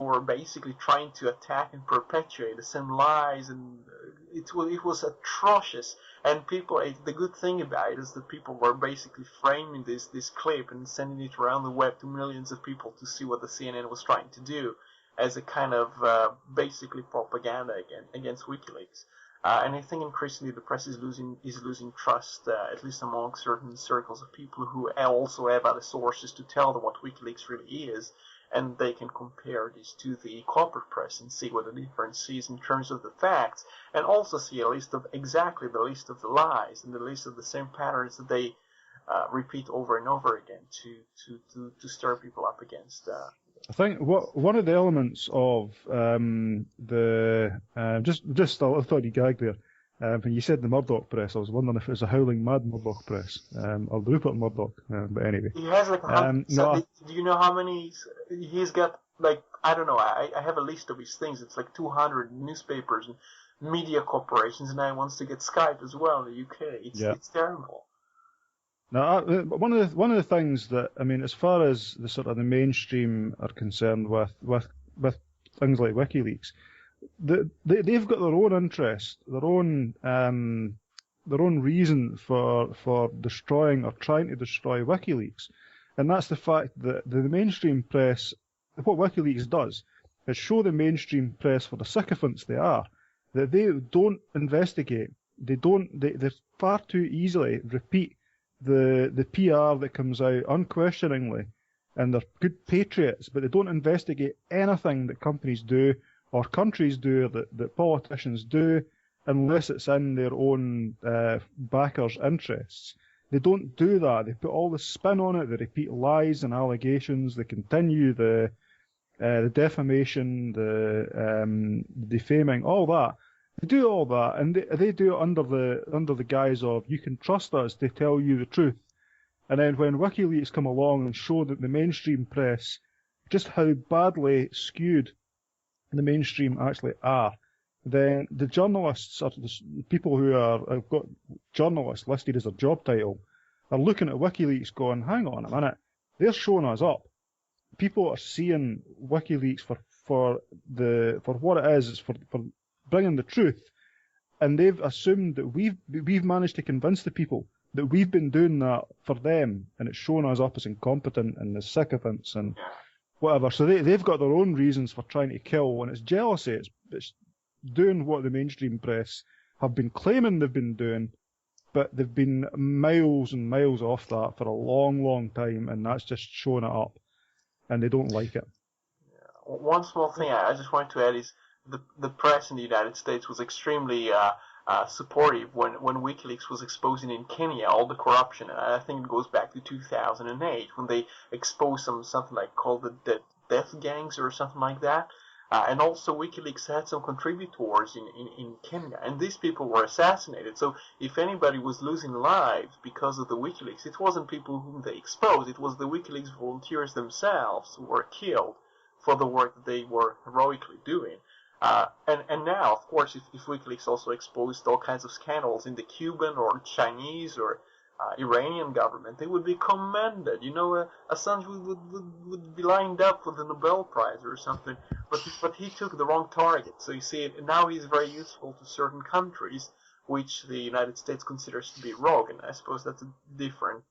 were basically trying to attack and perpetuate the same lies, and it was atrocious. And people, the good thing about it is that people were basically framing this clip and sending it around the web to millions of people to see what the CNN was trying to do as a kind of basically propaganda against WikiLeaks. And I think increasingly the press is losing trust, at least among certain circles of people who also have other sources to tell them what WikiLeaks really is, and they can compare this to the corporate press and see what the difference is in terms of the facts, and also see the list of the lies and the list of the same patterns that they repeat over and over again to stir people up against. I think one of the elements of I thought you gagged there when you said the Murdoch press. I was wondering if it was a howling mad Murdoch press or the Rupert Murdoch. But anyway, he has like 100. Do you know how many he's got? Like, I don't know. I have a list of his things. It's like 200 newspapers and media corporations, and now he wants to get Skype as well in the UK. It's terrible. Now, one of the things that, I mean, as far as the sort of the mainstream are concerned with things like WikiLeaks, they've got their own interest, their own reason for destroying or trying to destroy WikiLeaks, and that's the fact that the mainstream press, what WikiLeaks does, is show the mainstream press for the sycophants they are, that they don't investigate, they far too easily repeat the PR that comes out unquestioningly, and they're good patriots, but they don't investigate anything that companies do or countries do that politicians do unless it's in their own backers' interests. They don't do that. They put all the spin on it. They repeat lies and allegations. They continue the defamation, the defaming, all that. They do all that, and they do it under the guise of, you can trust us to tell you the truth. And then when WikiLeaks come along and show that the mainstream press, just how badly skewed the mainstream actually are, then the journalists, or the people who have got journalists listed as a job title, are looking at WikiLeaks going, hang on a minute, they're showing us up. People are seeing WikiLeaks for what it is. It's for bringing the truth, and they've assumed that we've managed to convince the people that we've been doing that for them, and it's showing us up as incompetent and as sycophants and whatever. So they've got their own reasons for trying to kill, and it's jealousy. It's doing what the mainstream press have been claiming they've been doing, but they've been miles and miles off that for a long, long time, and that's just showing it up, and they don't like it. Yeah. One small thing I just wanted to add is the press in the United States was extremely supportive when WikiLeaks was exposing in Kenya all the corruption. And I think it goes back to 2008 when they exposed something like called the death gangs or something like that. And also WikiLeaks had some contributors in Kenya, and these people were assassinated. So if anybody was losing lives because of the WikiLeaks, it wasn't people whom they exposed, it was the WikiLeaks volunteers themselves who were killed for the work that they were heroically doing. And now, of course, if WikiLeaks also exposed all kinds of scandals in the Cuban or Chinese or Iranian government, they would be commended. You know, Assange would be lined up for the Nobel Prize or something. But he took the wrong target. So you see, now he's very useful to certain countries, which the United States considers to be rogue. And I suppose that's a different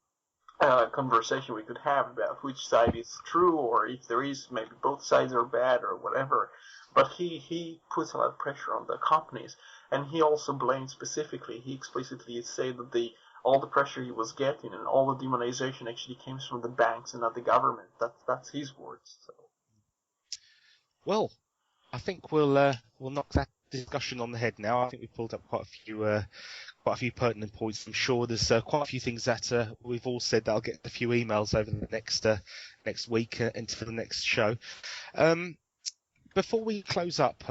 conversation we could have about which side is true, or if there is, maybe both sides are bad or whatever. But he puts a lot of pressure on the companies, and he also blames specifically, he explicitly said that all the pressure he was getting and all the demonization actually came from the banks and not the government. That's his words. So. Well, I think we'll knock that discussion on the head now. I think we pulled up quite a few pertinent points. I'm sure there's quite a few things that we've all said that I'll get a few emails over the next week until the next show. Before we close up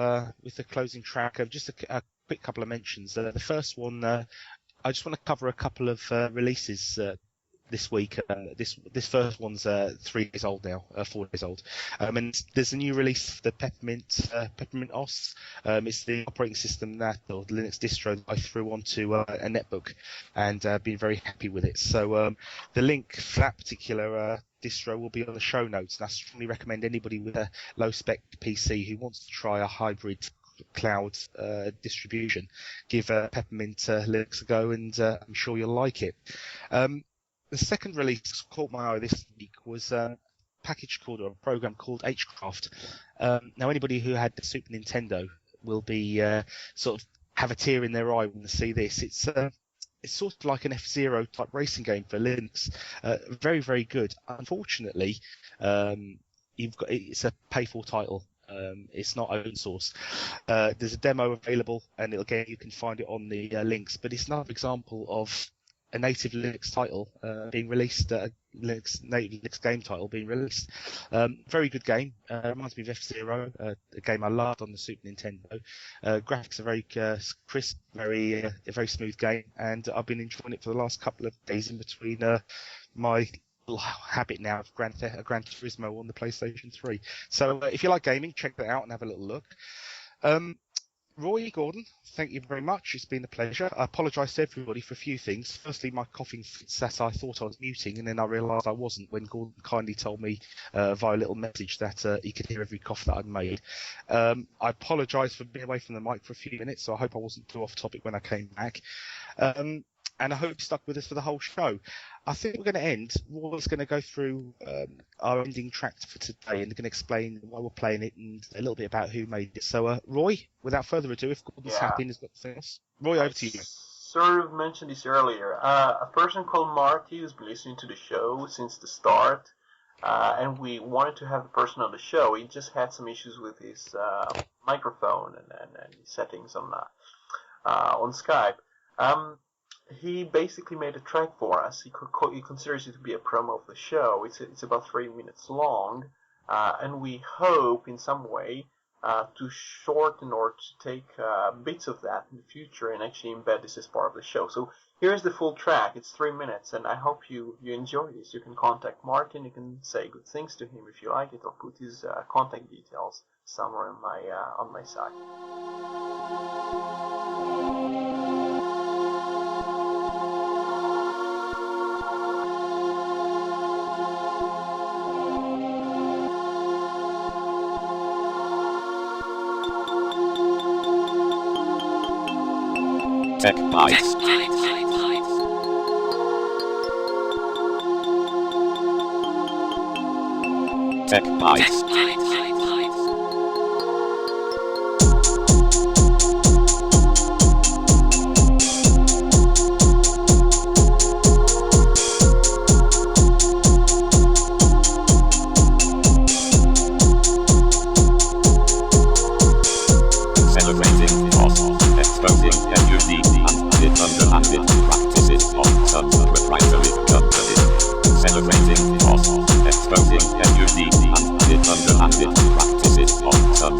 with the closing track, just a quick couple of mentions. The first one, I just want to cover a couple of releases this week. This first one's 3 days old now, 4 days old. And there's a new release of the Peppermint OS. It's the operating system or the Linux distro that I threw onto a netbook, and been very happy with it. So the link for that particular distro will be on the show notes, and I strongly recommend anybody with a low spec PC who wants to try a hybrid cloud distribution, give Peppermint Linux a go, and I'm sure you'll like it. The second release caught my eye this week was a program called Hcraft. Now, anybody who had the Super Nintendo will be sort of have a tear in their eye when they see this. It's sort of like an F-Zero type racing game for Linux. Very, very good. Unfortunately, it's a pay-for title. It's not open source. There's a demo available, and again you can find it on the links. But it's another example of a native Linux title being released, native Linux game title being released. Very good game. Reminds me of F-Zero, a game I loved on the Super Nintendo. Graphics are very crisp, a very smooth game, and I've been enjoying it for the last couple of days in between my habit now of Gran Turismo on the PlayStation 3. So if you like gaming, check that out and have a little look. Roy Gordon, thank you very much. It's been a pleasure. I apologise to everybody for a few things. Firstly, my coughing fits that I thought I was muting, and then I realised I wasn't when Gordon kindly told me via a little message that he could hear every cough that I'd made. I apologise for being away from the mic for a few minutes, so I hope I wasn't too off topic when I came back. And I hope you stuck with us for the whole show. I think we're going to end. Roy's going to go through our ending track for today, and going to explain why we're playing it and a little bit about who made it. So, Roy, without further ado, if Gordon's happy and has got the else, Roy, over to you. Sort of mentioned this earlier. A person called Marty who's been listening to the show since the start, and we wanted to have the person on the show. He just had some issues with his microphone and settings on Skype. He basically made a track for us. He considers it to be a promo of the show. It's about 3 minutes long, and we hope in some way to shorten or to take bits of that in the future and actually embed this as part of the show. So here's the full track. It's 3 minutes, and I hope you enjoy this. You can contact Martin. You can say good things to him if you like it, or put his contact details somewhere on my site. TechBytes. TechBytes. Celebrating awesome, exposing and unique and underhanded practices of some proprietary companies. Celebrating awesome, exposing and unique and underhanded practices of some